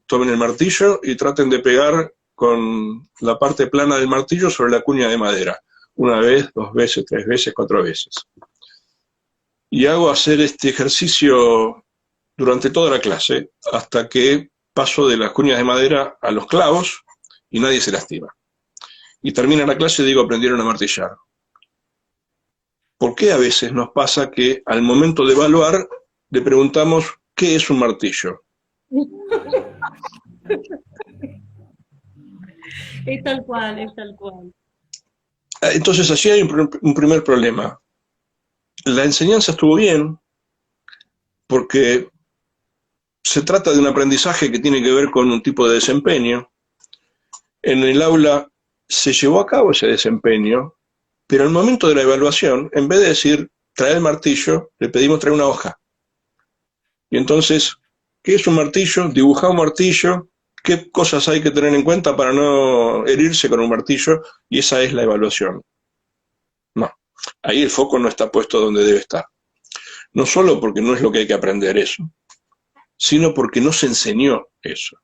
tomen el martillo y traten de pegar con la parte plana del martillo sobre la cuña de madera. Una vez, 2 veces, 3 veces, 4 veces. Y hago hacer este ejercicio durante toda la clase, hasta que paso de las cuñas de madera a los clavos y nadie se lastima. Y termina la clase y digo, aprendieron a martillar. ¿Por qué a veces nos pasa que al momento de evaluar le preguntamos qué es un martillo? Es tal cual, es tal cual. Entonces allí hay un primer problema. La enseñanza estuvo bien porque se trata de un aprendizaje que tiene que ver con un tipo de desempeño. En el aula se llevó a cabo ese desempeño, pero al momento de la evaluación, en vez de decir trae el martillo, le pedimos traer una hoja. Y entonces, ¿qué es un martillo? Dibujar un martillo, qué cosas hay que tener en cuenta para no herirse con un martillo, y esa es la evaluación. No, ahí el foco no está puesto donde debe estar. No solo porque no es lo que hay que aprender eso, sino porque no se enseñó eso.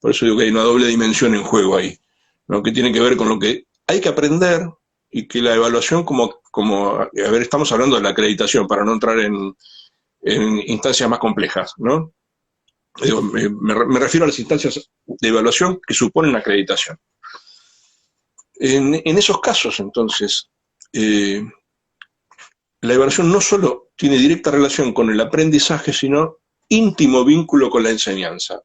Por eso digo que hay una doble dimensión en juego ahí, ¿no? Que tiene que ver con lo que hay que aprender y que la evaluación a ver, estamos hablando de la acreditación para no entrar en instancias más complejas, ¿no? Digo, me refiero a las instancias de evaluación que suponen acreditación. En esos casos, entonces, la evaluación no solo tiene directa relación con el aprendizaje, sino íntimo vínculo con la enseñanza.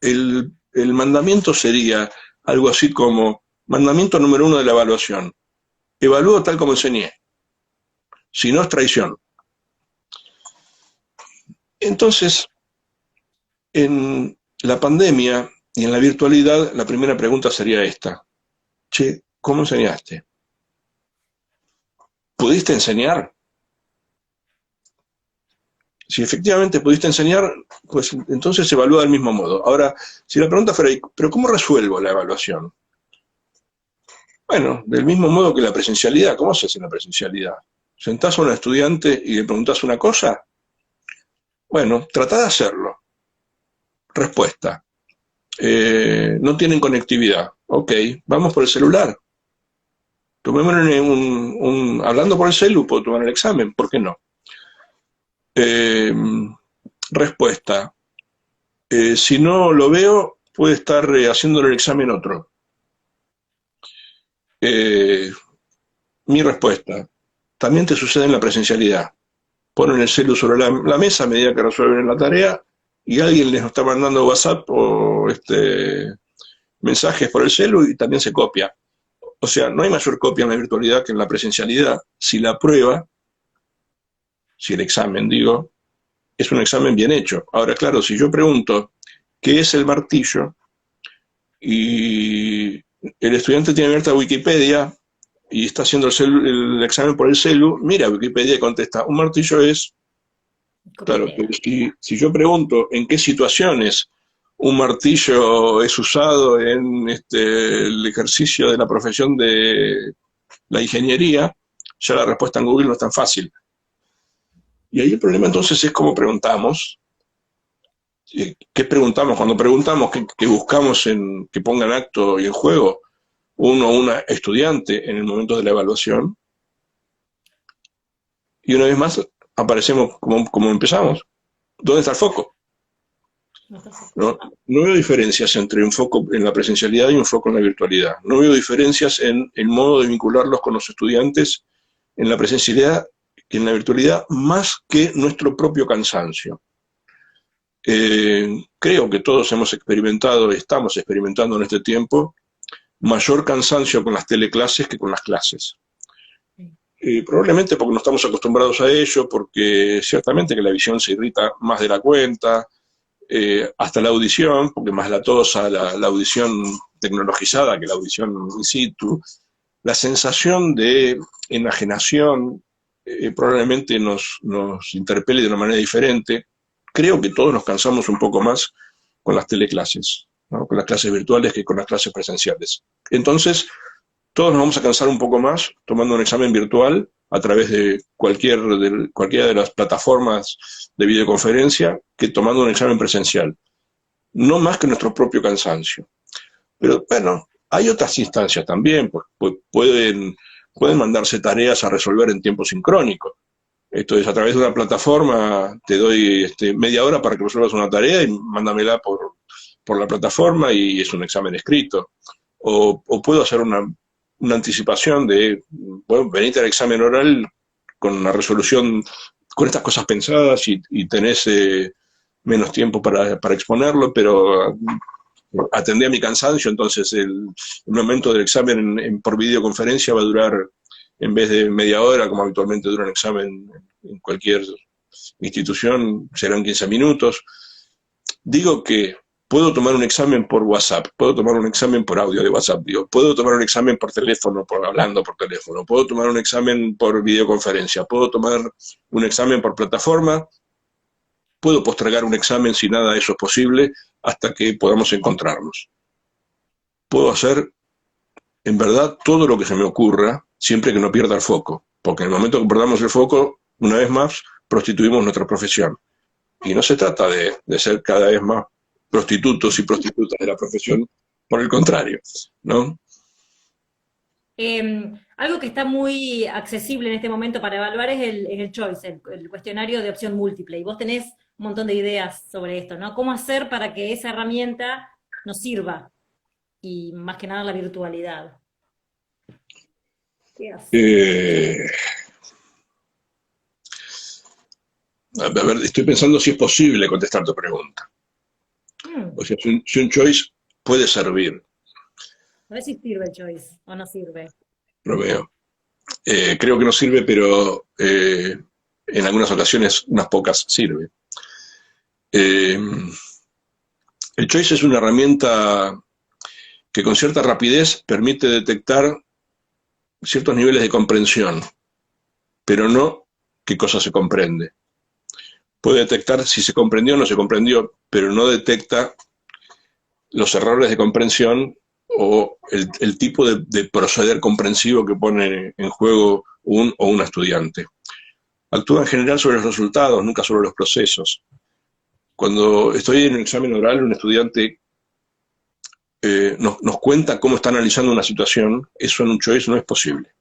El mandamiento sería algo así como, mandamiento número 1 de la evaluación, evalúo tal como enseñé, si no es traición. Entonces, en la pandemia y en la virtualidad, la primera pregunta sería esta. Che, ¿cómo enseñaste? ¿Pudiste enseñar? Si efectivamente pudiste enseñar, pues entonces se evalúa del mismo modo. Ahora, si la pregunta fuera, ¿pero cómo resuelvo la evaluación? Bueno, del mismo modo que la presencialidad. ¿Cómo se hace la presencialidad? ¿Sentás a un estudiante y le preguntás una cosa? Bueno, tratá de hacerlo. Respuesta. No tienen conectividad. Ok, vamos por el celular. Hablando por el celu, puedo tomar el examen, ¿por qué no? Respuesta. Si no lo veo, puede estar haciéndole el examen otro. Mi respuesta. También te sucede en la presencialidad. Ponen el celu sobre la mesa a medida que resuelven la tarea y alguien les está mandando WhatsApp o mensajes por el celu y también se copia. O sea, no hay mayor copia en la virtualidad que en la presencialidad. Si la prueba, si el examen, digo, es un examen bien hecho. Ahora, claro, si yo pregunto qué es el martillo y el estudiante tiene abierta Wikipedia y está haciendo el examen por el celu, mira Wikipedia y contesta, un martillo es... Claro, si yo pregunto en qué situaciones un martillo es usado en el ejercicio de la profesión de la ingeniería, ya la respuesta en Google no es tan fácil. Y ahí el problema entonces es cómo preguntamos. ¿Qué preguntamos? Cuando preguntamos, ¿qué buscamos que pongan acto y en juego uno o una estudiante en el momento de la evaluación? Y una vez más aparecemos como empezamos. ¿Dónde está el foco? No veo diferencias entre un foco en la presencialidad y un foco en la virtualidad. No veo diferencias en el modo de vincularlos con los estudiantes en la presencialidad y en la virtualidad, más que nuestro propio cansancio. Creo que todos hemos experimentado, estamos experimentando en este tiempo, mayor cansancio con las teleclases que con las clases. Probablemente porque no estamos acostumbrados a ello, porque ciertamente que la visión se irrita más de la cuenta, hasta la audición, porque más latosa la audición tecnologizada que la audición in situ, la sensación de enajenación probablemente nos interpele de una manera diferente. Creo que todos nos cansamos un poco más con las teleclases, ¿no? Con las clases virtuales que con las clases presenciales. Entonces, todos nos vamos a cansar un poco más tomando un examen virtual a través de cualquiera de las plataformas de videoconferencia que tomando un examen presencial. No más que nuestro propio cansancio. Pero bueno, hay otras instancias también, pues pueden mandarse tareas a resolver en tiempo sincrónico. Esto es, a través de una plataforma te doy media hora para que resuelvas una tarea y mándamela por la plataforma y es un examen escrito. O puedo hacer una anticipación de, bueno, venite al examen oral con una resolución, con estas cosas pensadas y tenés menos tiempo para exponerlo, pero atendé a mi cansancio, entonces el momento del examen por videoconferencia va a durar, en vez de media hora, como habitualmente dura un examen en cualquier institución, serán 15 minutos. Digo que puedo tomar un examen por WhatsApp, puedo tomar un examen por audio de WhatsApp, digo, puedo tomar un examen por teléfono, hablando por teléfono, puedo tomar un examen por videoconferencia, puedo tomar un examen por plataforma, puedo postergar un examen si nada de eso es posible hasta que podamos encontrarnos. Puedo hacer, en verdad, todo lo que se me ocurra, siempre que no pierda el foco, porque en el momento que perdamos el foco, una vez más, prostituimos nuestra profesión. Y no se trata de ser cada vez más prostitutos y prostitutas de la profesión, por el contrario, ¿no? Algo que está muy accesible en este momento para evaluar es el choice, el cuestionario de opción múltiple. Y vos tenés un montón de ideas sobre esto, ¿no? ¿Cómo hacer para que esa herramienta nos sirva? Y más que nada la virtualidad. ¿Qué hacer? Eh, a ver, estoy pensando si es posible contestar tu pregunta. Mm, O sea, si un choice puede servir, a ver si sirve el choice o no sirve. lo veo. Creo que no sirve, pero en algunas ocasiones, unas pocas, sirve. Eh, el choice es una herramienta que con cierta rapidez permite detectar ciertos niveles de comprensión, pero no qué cosa se comprende. Puede detectar si se comprendió o no se comprendió, pero no detecta los errores de comprensión o el tipo de proceder comprensivo que pone en juego un o una estudiante. Actúa en general sobre los resultados, nunca sobre los procesos. Cuando estoy en el examen oral, un estudiante nos cuenta cómo está analizando una situación, eso en un choice no es posible.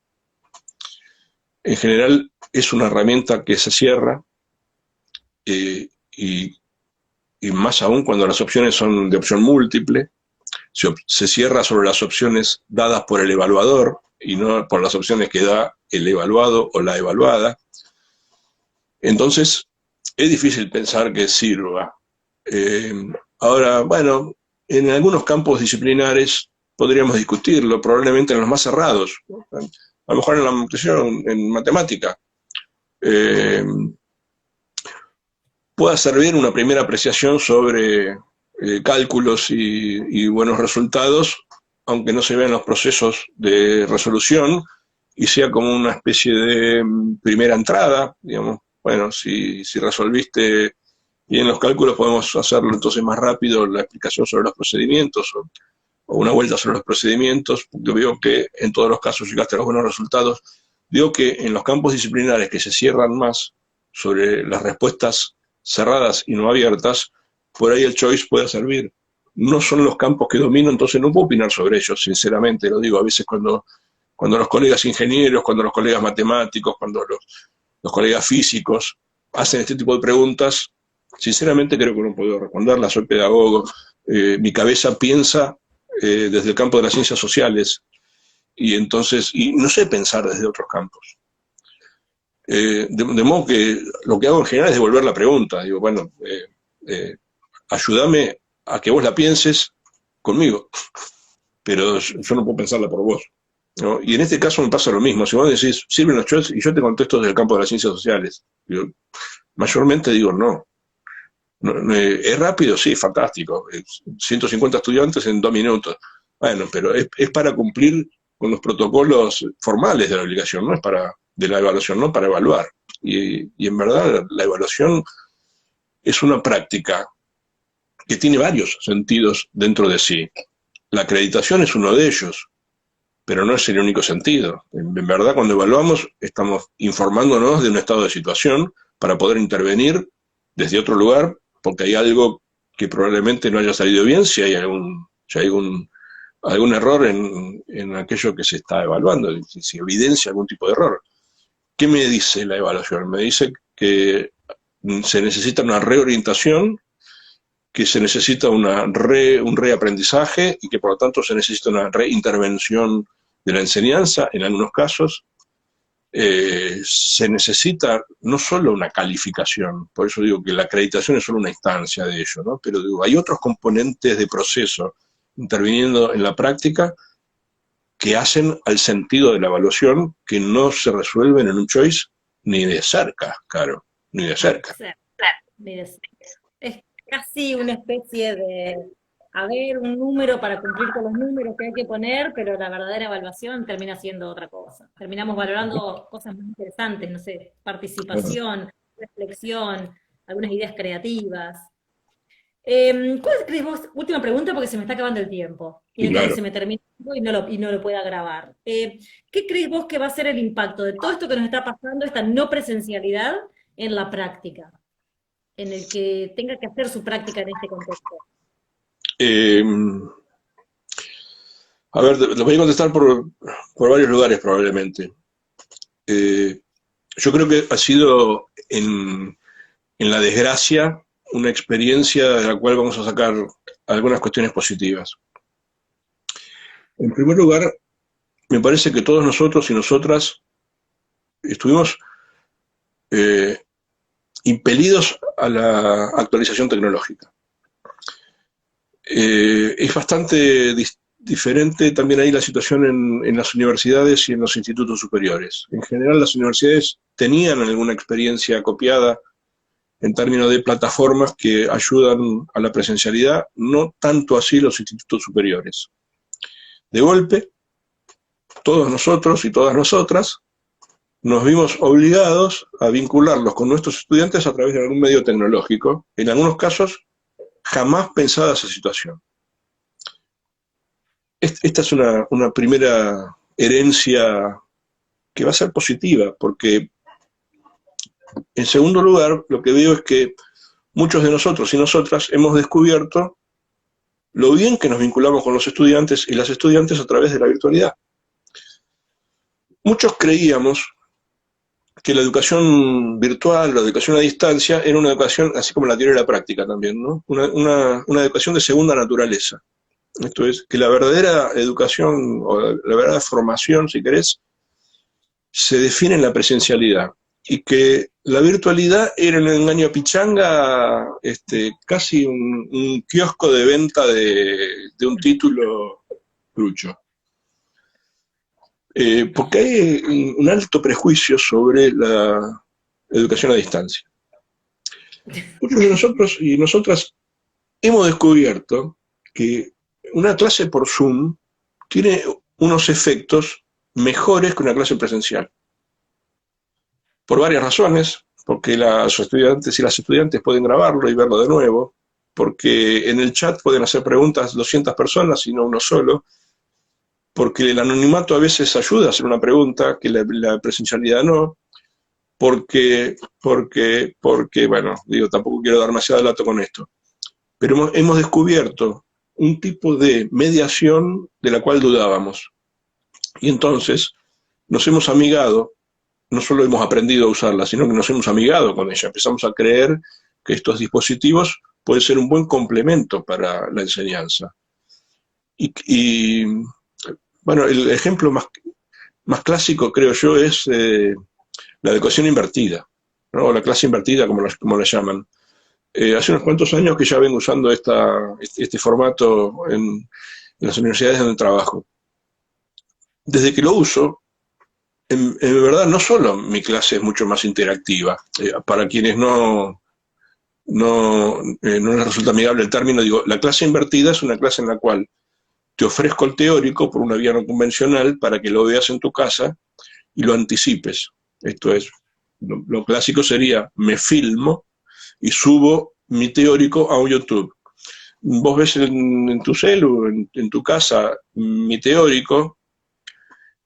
En general es una herramienta que se cierra eh, y, y más aún cuando las opciones son de opción múltiple, se cierra sobre las opciones dadas por el evaluador y no por las opciones que da el evaluado o la evaluada. Entonces, es difícil pensar que sirva. Eh, Ahora, bueno, en algunos campos disciplinares podríamos discutirlo, probablemente en los más cerrados, ¿no? A lo mejor en la nutrición, en matemática, eh, pueda servir una primera apreciación sobre cálculos y buenos resultados, aunque no se vean los procesos de resolución y sea como una especie de primera entrada, digamos, bueno, si resolviste bien los cálculos podemos hacerlo entonces más rápido, la explicación sobre los procedimientos o una vuelta sobre los procedimientos, yo veo que en todos los casos llegaste a los buenos resultados. Digo que en los campos disciplinares que se cierran más sobre las respuestas cerradas y no abiertas, por ahí el choice puede servir. No son los campos que domino, entonces no puedo opinar sobre ellos, sinceramente, lo digo a veces cuando los colegas ingenieros, cuando los colegas matemáticos, cuando los colegas físicos hacen este tipo de preguntas, sinceramente creo que no puedo responderlas, soy pedagogo, mi cabeza piensa desde el campo de las ciencias sociales y entonces, y no sé pensar desde otros campos. De modo que lo que hago en general es devolver la pregunta, digo, bueno, ayúdame a que vos la pienses conmigo, pero yo no puedo pensarla por vos. ¿no? Y en este caso me pasa lo mismo. Si vos decís, sirven los choice, y yo te contesto desde el campo de las ciencias sociales, yo mayormente digo no. ¿Es rápido? Sí, fantástico. 150 estudiantes en 2 minutos. Bueno, pero es para cumplir con los protocolos formales de la obligación, no es para de la evaluación, no para evaluar. Y en verdad la evaluación es una práctica que tiene varios sentidos dentro de sí. La acreditación es uno de ellos, pero no es el único sentido. En verdad, cuando evaluamos, estamos informándonos de un estado de situación para poder intervenir desde otro lugar, porque hay algo que probablemente no haya salido bien, si hay algún error en aquello que se está evaluando, si evidencia algún tipo de error. ¿Qué me dice la evaluación? Me dice que se necesita una reorientación, que se necesita un reaprendizaje y que por lo tanto se necesita una reintervención de la enseñanza en algunos casos. Se necesita no solo una calificación, por eso digo que la acreditación es solo una instancia de ello, ¿no? Pero digo, hay otros componentes de proceso interviniendo en la práctica que hacen al sentido de la evaluación que no se resuelven en un choice ni de cerca, claro, ni de cerca. Sí, mire, sí. Es casi una especie de, a ver, un número para cumplir con los números que hay que poner, pero la verdadera evaluación termina siendo otra cosa. Terminamos valorando cosas muy interesantes, no sé, participación, reflexión, algunas ideas creativas. ¿Cuál crees vos? Última pregunta porque se me está acabando el tiempo y Y no quiero que claro, se me termine y no lo pueda grabar. ¿Qué crees vos que va a ser el impacto de todo esto que nos está pasando, esta no presencialidad, en la práctica, en el que tenga que hacer su práctica en este contexto? eh, a ver, lo voy a contestar por varios lugares probablemente. Eh, yo creo que ha sido en la desgracia una experiencia de la cual vamos a sacar algunas cuestiones positivas. En primer lugar, me parece que todos nosotros y nosotras estuvimos eh, impelidos a la actualización tecnológica. Es bastante diferente también ahí la situación en las universidades y en los institutos superiores. En general, las universidades tenían alguna experiencia copiada en términos de plataformas que ayudan a la presencialidad, no tanto así los institutos superiores. De golpe, todos nosotros y todas nosotras nos vimos obligados a vincularlos con nuestros estudiantes a través de algún medio tecnológico, en algunos casos jamás pensada esa situación. Esta es una primera herencia que va a ser positiva, porque en segundo lugar, lo que veo es que muchos de nosotros y nosotras hemos descubierto lo bien que nos vinculamos con los estudiantes y las estudiantes a través de la virtualidad. Muchos creíamos que la educación virtual, la educación a distancia, era una educación, así como la teoría y la práctica también, ¿no? Una educación de segunda naturaleza. Esto es, que la verdadera educación, o la verdadera formación, si querés, se define en la presencialidad. Y que la virtualidad era un engaño pichanga, casi un kiosco de venta de un título trucho. Porque hay un alto prejuicio sobre la educación a distancia. Muchos de nosotros y nosotras hemos descubierto que una clase por Zoom tiene unos efectos mejores que una clase presencial. Por varias razones, porque los estudiantes y las estudiantes pueden grabarlo y verlo de nuevo, porque en el chat pueden hacer preguntas 200 personas y no uno solo, porque el anonimato a veces ayuda a hacer una pregunta que la presencialidad no, porque, bueno, digo, tampoco quiero dar demasiado dato con esto, pero hemos descubierto un tipo de mediación de la cual dudábamos. Y entonces nos hemos amigado, no solo hemos aprendido a usarla, sino que nos hemos amigado con ella. Empezamos a creer que estos dispositivos pueden ser un buen complemento para la enseñanza. Y bueno, el ejemplo más clásico, creo yo, es la educación invertida, ¿no? O la clase invertida, como la llaman. Hace unos cuantos años que ya vengo usando este formato en las universidades donde trabajo. desde que lo uso, en verdad no solo mi clase es mucho más interactiva, para quienes no les resulta amigable el término, digo, la clase invertida es una clase en la cual te ofrezco el teórico por una vía no convencional para que lo veas en tu casa y lo anticipes. Esto es, lo clásico sería, me filmo y subo mi teórico a un YouTube. Vos ves en tu celu, en tu casa, mi teórico,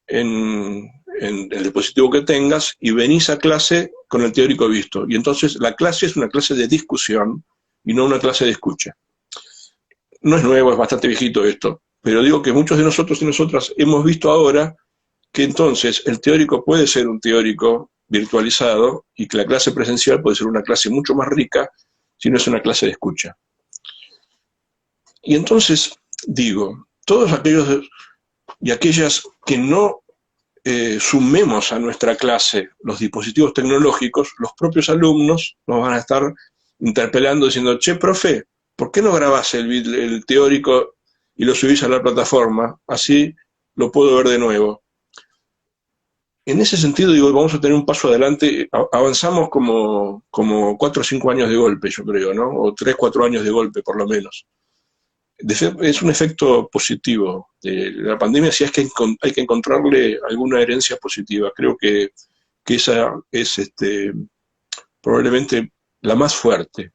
en el dispositivo que tengas, y venís a clase con el teórico visto. Y entonces la clase es una clase de discusión y no una clase de escucha. No es nuevo, es bastante viejito esto, pero digo que muchos de nosotros y nosotras hemos visto ahora que entonces el teórico puede ser un teórico virtualizado y que la clase presencial puede ser una clase mucho más rica si no es una clase de escucha. Y entonces digo, todos aquellos y aquellas que no sumemos a nuestra clase los dispositivos tecnológicos, los propios alumnos nos van a estar interpelando diciendo, che, profe, ¿por qué no grabás el teórico y lo subís a la plataforma? Así lo puedo ver de nuevo. En ese sentido, digo, vamos a tener un paso adelante, avanzamos como 4 o 5 años de golpe, yo creo, ¿no? O 3, 4 años de golpe, por lo menos. Es un efecto positivo de la pandemia, si es que hay que encontrarle alguna herencia positiva. Creo que esa es probablemente la más fuerte.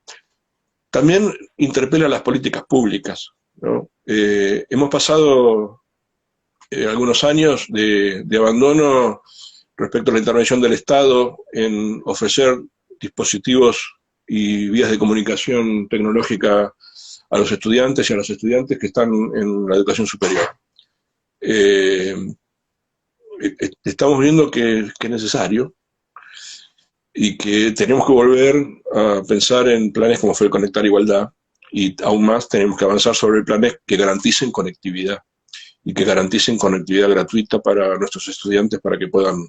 También interpela las políticas públicas, ¿no? Hemos pasado algunos años de abandono respecto a la intervención del Estado en ofrecer dispositivos y vías de comunicación tecnológica a los estudiantes y a las estudiantes que están en la educación superior. Estamos viendo que es necesario y que tenemos que volver a pensar en planes como fue el Conectar Igualdad, y aún más tenemos que avanzar sobre planes que garanticen conectividad y que garanticen conectividad gratuita para nuestros estudiantes para que puedan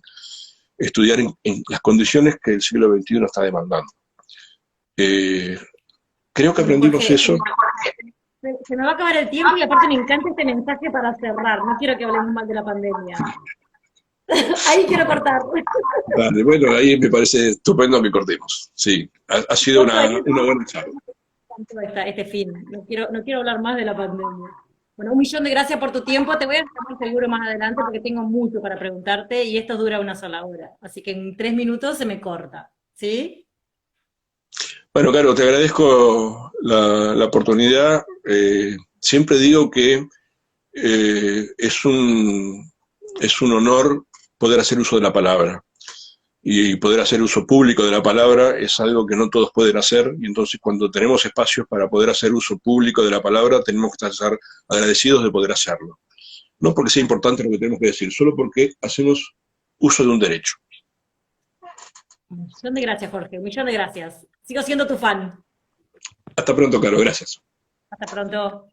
estudiar en las condiciones que el siglo XXI está demandando. Creo que Bueno, aprendimos Jorge, eso. se me va a acabar el tiempo y aparte me encanta este mensaje para cerrar. No quiero que hablemos mal de la pandemia. Ahí quiero cortar. Vale, bueno, ahí me parece estupendo que cortemos. Sí, ha sido una buena charla. Este fin. No quiero hablar más de la pandemia. Bueno, 1.000.000 de gracias por tu tiempo. Te voy a llamar seguro más adelante porque tengo mucho para preguntarte y esto dura una sola hora. Así que en 3 minutos se me corta. ¿Sí? Bueno, Caro, te agradezco la oportunidad. Siempre digo que es un honor poder hacer uso de la palabra. Y poder hacer uso público de la palabra es algo que no todos pueden hacer, y entonces cuando tenemos espacios para poder hacer uso público de la palabra, tenemos que estar agradecidos de poder hacerlo. No porque sea importante lo que tenemos que decir, solo porque hacemos uso de un derecho. 1.000.000 de gracias, Jorge. 1.000.000 de gracias. Sigo siendo tu fan. Hasta pronto, Caro, gracias. Hasta pronto.